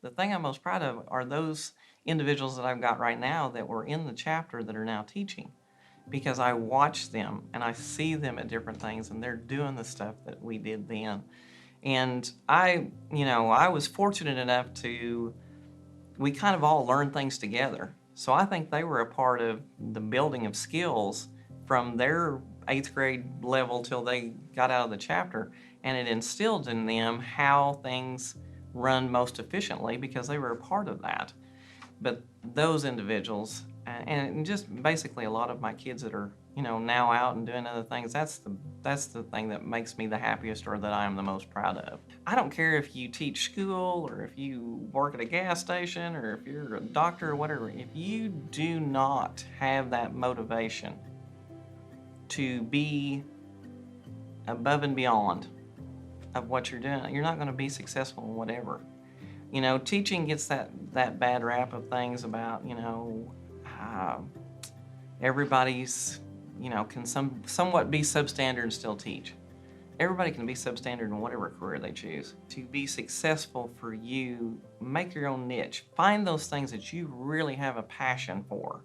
the thing I'm most proud of are those individuals that I've got right now that were in the chapter that are now teaching, because I watch them and I see them at different things and they're doing the stuff that we did then. And I was fortunate enough we kind of all learned things together. So I think they were a part of the building of skills from their 8th grade level till they got out of the chapter. And it instilled in them how things run most efficiently because they were a part of that. But those individuals, and just basically a lot of my kids that are, now out and doing other things, that's the thing that makes me the happiest, or that I am the most proud of. I don't care if you teach school or if you work at a gas station or if you're a doctor or whatever. If you do not have that motivation to be above and beyond of what you're doing, you're not going to be successful in whatever. Teaching gets that bad rap of things about, everybody's, can somewhat be substandard and still teach. Everybody can be substandard in whatever career they choose. To be successful for you, make your own niche. Find those things that you really have a passion for,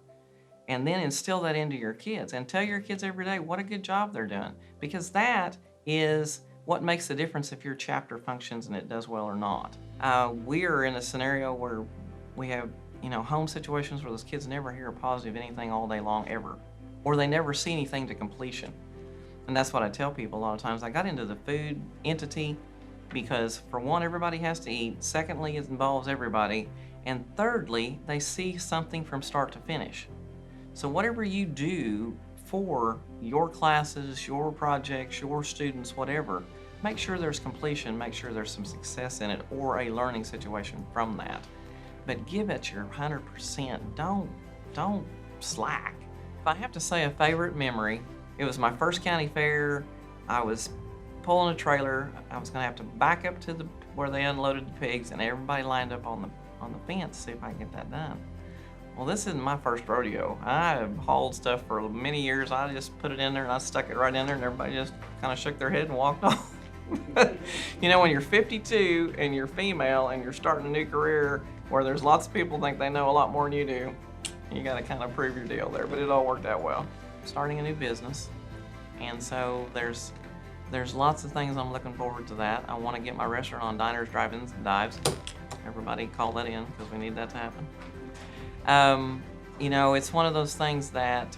and then instill that into your kids and tell your kids every day what a good job they're doing, because that is what makes the difference if your chapter functions and it does well or not. We are in a scenario where we have, home situations where those kids never hear a positive anything all day long ever, or they never see anything to completion. And that's what I tell people a lot of times. I got into the food entity because, for one, everybody has to eat. Secondly, it involves everybody. And thirdly, they see something from start to finish. So whatever you do for your classes, your projects, your students, whatever, make sure there's completion, make sure there's some success in it or a learning situation from that. But give it your 100%. Don't slack. If I have to say a favorite memory, it was my first county fair. I was pulling a trailer. I was going to have to back up to where they unloaded the pigs, and everybody lined up on the fence to see if I could get that done. Well, this isn't my first rodeo. I have hauled stuff for many years. I just put it in there and I stuck it right in there, and everybody just kind of shook their head and walked off. When you're 52 and you're female and you're starting a new career where there's lots of people think they know a lot more than you do, you got to kind of prove your deal there. But it all worked out well. Starting a new business, and so there's lots of things I'm looking forward to that. I want to get my restaurant on diners, drive-ins, and dives. Everybody call that in because we need that to happen. It's one of those things that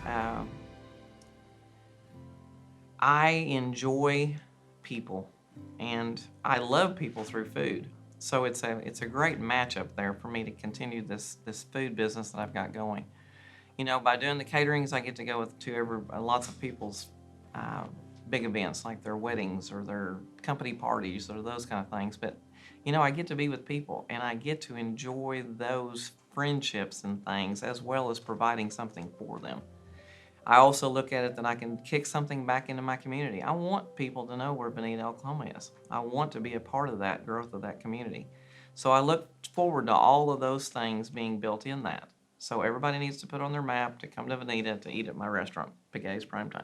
I enjoy people, and I love people through food. So it's a great matchup there for me to continue this food business that I've got going. By doing the caterings, I get to go to lots of people's big events, like their weddings or their company parties or those kind of things. But, I get to be with people, and I get to enjoy those friendships and things, as well as providing something for them. I also look at it that I can kick something back into my community. I want people to know where Bonita, Oklahoma is. I want to be a part of that growth of that community. So I look forward to all of those things being built in that. So everybody needs to put on their map to come to Bonita to eat at my restaurant, Piguet's Primetime.